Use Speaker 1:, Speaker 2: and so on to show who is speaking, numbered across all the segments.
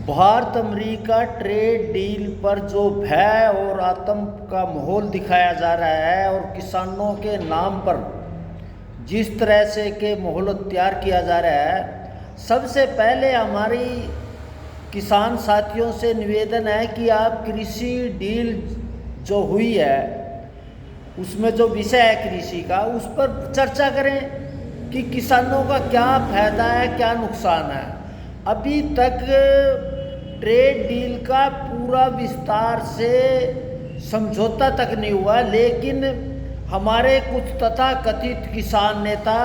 Speaker 1: Bharat America trade deal पर जो भय और आतंक का माहौल दिखाया जा रहा है और किसानों के नाम पर जिस तरह से के माहौल तैयार किया जा रहा है, सबसे पहले हमारी किसान साथियों से निवेदन है कि आप कृषि डील जो हुई है उसमें जो विषय है कृषि का, उस पर चर्चा करें कि किसानों का क्या फायदा है, क्या नुकसान है। अभी तक ट्रेड डील का पूरा विस्तार से समझौता तक नहीं हुआ, लेकिन हमारे कुछ तथाकथित किसान नेता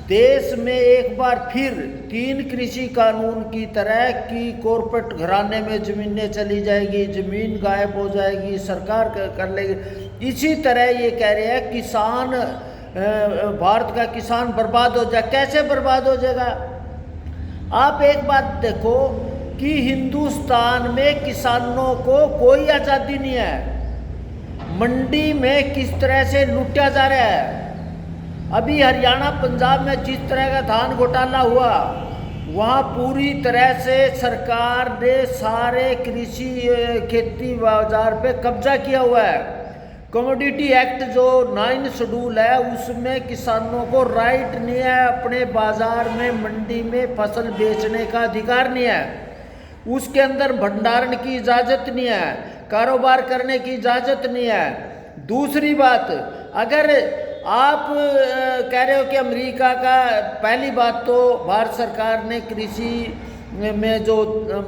Speaker 1: देश में एक बार फिर 3 कृषि कानून की तरह कि कॉरपोरेट घराने में ज़मीनें चली जाएगी, ज़मीन गायब हो जाएगी, सरकार कर लेगी। इसी तरह ये कह रहे हैं किसान, भारत का किसान बर्बाद हो जाए। कैसे बर्बाद हो जाएगा? आप एक बात देखो कि हिंदुस्तान में किसानों को कोई आज़ादी नहीं है। मंडी में किस तरह से लूटा जा रहा है। अभी हरियाणा पंजाब में जिस तरह का धान घोटाला हुआ, वहाँ पूरी तरह से सरकार ने सारे कृषि खेती बाजार पे कब्जा किया हुआ है। कमोडिटी एक्ट जो 9 शेड्यूल है उसमें किसानों को राइट नहीं है, अपने बाजार में मंडी में फसल बेचने का अधिकार नहीं है। उसके अंदर भंडारण की इजाज़त नहीं है, कारोबार करने की इजाज़त नहीं है। दूसरी बात, अगर आप कह रहे हो कि अमेरिका का, पहली बात तो भारत सरकार ने कृषि में जो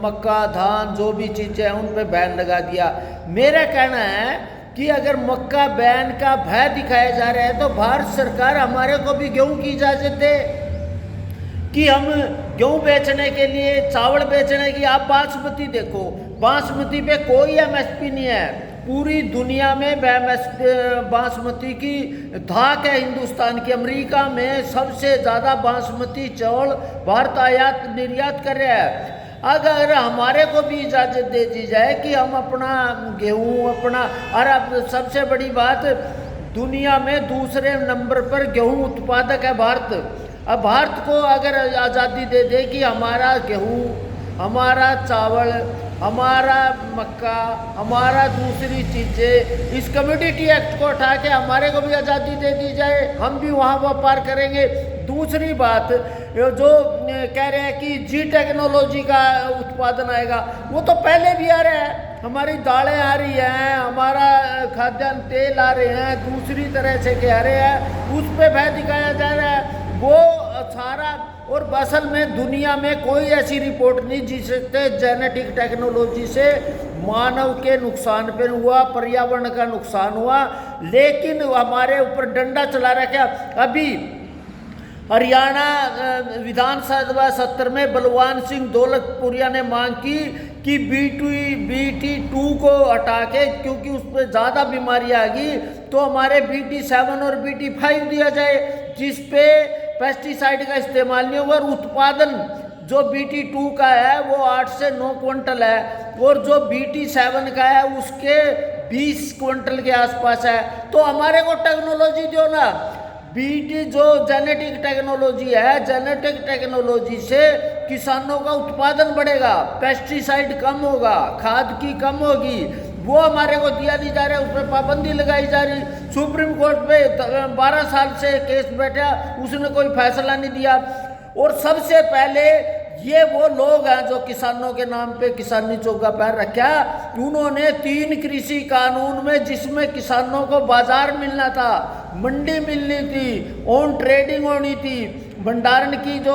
Speaker 1: मक्का, धान, जो भी चीज़ें हैं उन पर बैन लगा दिया। मेरा कहना है कि अगर मक्का बैन का भय दिखाया जा रहा है तो भारत सरकार हमारे को भी गेहूं की इजाज़त दे कि हम गेहूं बेचने के लिए, चावल बेचने की। आप बासमती देखो, बासमती पे कोई एमएसपी नहीं है। पूरी दुनिया में बासमती की धाक है हिंदुस्तान की। अमेरिका में सबसे ज़्यादा बासमती चावल भारत आयात निर्यात कर रहा है। अगर हमारे को भी इजाज़त दे दी जाए कि हम अपना गेहूं अपना, और अब सबसे बड़ी बात, दुनिया में दूसरे नंबर पर गेहूं उत्पादक है भारत। अब भारत को अगर आज़ादी दे दे कि हमारा गेहूं, हमारा चावल, हमारा मक्का, हमारा दूसरी चीज़ें, इस कमोडिटी एक्ट को उठा के हमारे को भी आज़ादी दे दी जाए, हम भी वहाँ व्यापार करेंगे। दूसरी बात जो कह रहे हैं कि जी टेक्नोलॉजी का उत्पादन आएगा, वो तो पहले भी आ रहा है। हमारी दालें आ रही हैं, हमारा खाद्यान्न तेल आ रहे हैं, दूसरी तरह से कह रहे हैं, उस पर भय दिखाया जा रहा है वो सारा। और असल में दुनिया में कोई ऐसी रिपोर्ट नहीं जिससे जेनेटिक टेक्नोलॉजी से मानव के नुकसान पर हुआ, पर्यावरण का नुकसान हुआ, लेकिन हमारे ऊपर डंडा चला रखा। अभी हरियाणा विधानसभा सत्र में बलवान सिंह दौलतपुरिया ने मांग की कि BT2 को हटा के, क्योंकि उस पर ज़्यादा बीमारी आ गई, तो हमारे BT7 और BT5 दिया जाए जिस पे पेस्टिसाइड का इस्तेमाल नहीं होगा। और उत्पादन जो BT2 का है वो 8 से 9 क्विंटल है, और जो BT7 का है उसके 20 क्विंटल के आसपास है। तो हमारे को टेक्नोलॉजी दो ना। BT जो जेनेटिक टेक्नोलॉजी है, जेनेटिक टेक्नोलॉजी से किसानों का उत्पादन बढ़ेगा, पेस्टिसाइड कम होगा, खाद की कम होगी, वो हमारे को दिया नहीं जा रहा है, उस पर पाबंदी लगाई जा रही। सुप्रीम कोर्ट पे 12 साल से केस बैठा, उसने कोई फैसला नहीं दिया। और सबसे पहले ये वो लोग हैं जो किसानों के नाम पे किसानी चौक का पैर रखा। उन्होंने 3 कृषि कानून में, जिसमें किसानों को बाजार मिलना था, मंडी मिलनी थी, ऑन ट्रेडिंग होनी थी, भंडारण की जो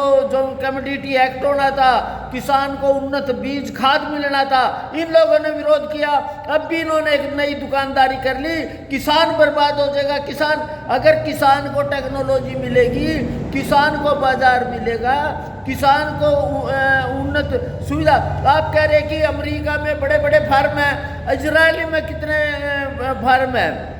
Speaker 1: कमोडिटी एक्ट होना था, किसान को उन्नत बीज खाद मिलना था, इन लोगों ने विरोध किया। अब भी इन्होंने एक नई दुकानदारी कर ली, किसान बर्बाद हो जाएगा। किसान, अगर किसान को टेक्नोलॉजी मिलेगी, किसान को बाजार मिलेगा, किसान को उन्नत सुविधा। आप कह रहे हैं कि अमेरिका में बड़े बड़े फार्म हैं, इजराइल में कितने फार्म हैं?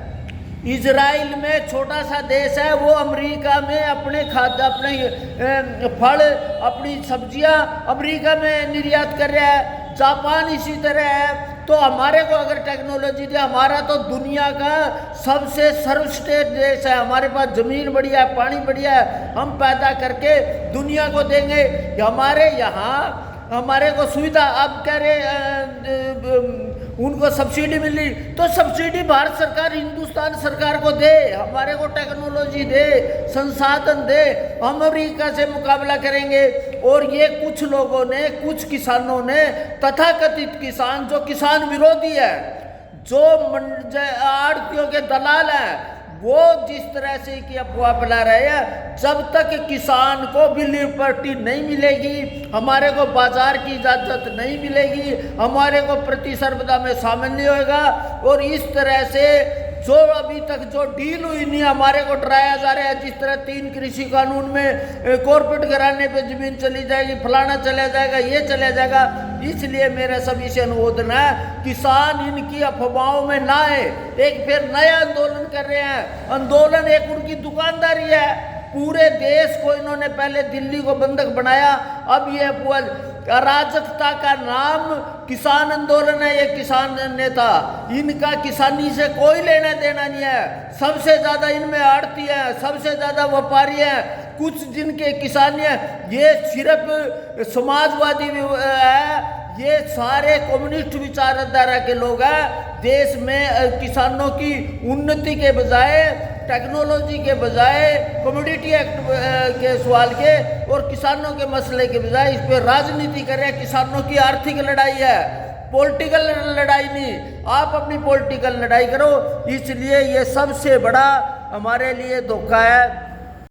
Speaker 1: इजराइल में छोटा सा देश है, वो अमेरिका में अपने खाद्य, अपने फल, अपनी सब्जियां अमेरिका में निर्यात कर रहा है। जापान इसी तरह है। तो हमारे को अगर टेक्नोलॉजी दे, हमारा तो दुनिया का सबसे सर्वश्रेष्ठ देश है। हमारे पास ज़मीन बढ़िया है, पानी बढ़िया है, हम पैदा करके दुनिया को देंगे। हमारे यहाँ हमारे को सुविधा, अब कह रहे उनको सब्सिडी मिली, तो सब्सिडी भारत सरकार हिंदुस्तान सरकार को दे, हमारे को टेक्नोलॉजी दे, संसाधन दे, हम अमेरिका से मुकाबला करेंगे। और ये कुछ लोगों ने, कुछ किसानों ने, तथाकथित किसान जो किसान विरोधी है, जो आड़तियों के दलाल हैं, वो जिस तरह से की अफवाह फैला रहे हैं, जब तक किसान को भी लिबर्टी नहीं मिलेगी, हमारे को बाजार की इजाजत नहीं मिलेगी, हमारे को प्रतिस्पर्धा में शामिल नहीं होगा। और इस तरह से जो अभी तक जो डील हुई नहीं, हमारे को डराया जा रहा है, जिस तरह 3 कृषि कानून में कॉर्पोरेट घराने पे जमीन चली जाएगी, फलाना चला जाएगा, ये चला जाएगा। इसलिए मेरा सभी से अनुरोधन है, किसान इनकी अफवाहों में ना आए। एक फिर नया आंदोलन कर रहे हैं, आंदोलन एक उनकी दुकानदारी है, पूरे देश को इन्होंने पहले दिल्ली को बंधक बनाया, अब ये अराजकता का नाम किसान आंदोलन है। ये किसान नेता, इनका किसानी से कोई लेना देना नहीं है, सबसे ज्यादा इनमें आड़ती है, सबसे ज्यादा व्यापारी है, कुछ जिनके किसानी है, ये सिर्फ समाजवादी है, ये सारे कम्युनिस्ट विचारधारा के लोग हैं। देश में किसानों की उन्नति के बजाय, टेक्नोलॉजी के बजाय, कम्युनिटी एक्ट के सवाल के और किसानों के मसले के बजाय इस पर राजनीति कर रहे हैं। किसानों की आर्थिक लड़ाई है, पॉलिटिकल लड़ाई नहीं। आप अपनी पॉलिटिकल लड़ाई करो, इसलिए ये सबसे बड़ा हमारे लिए धोखा है।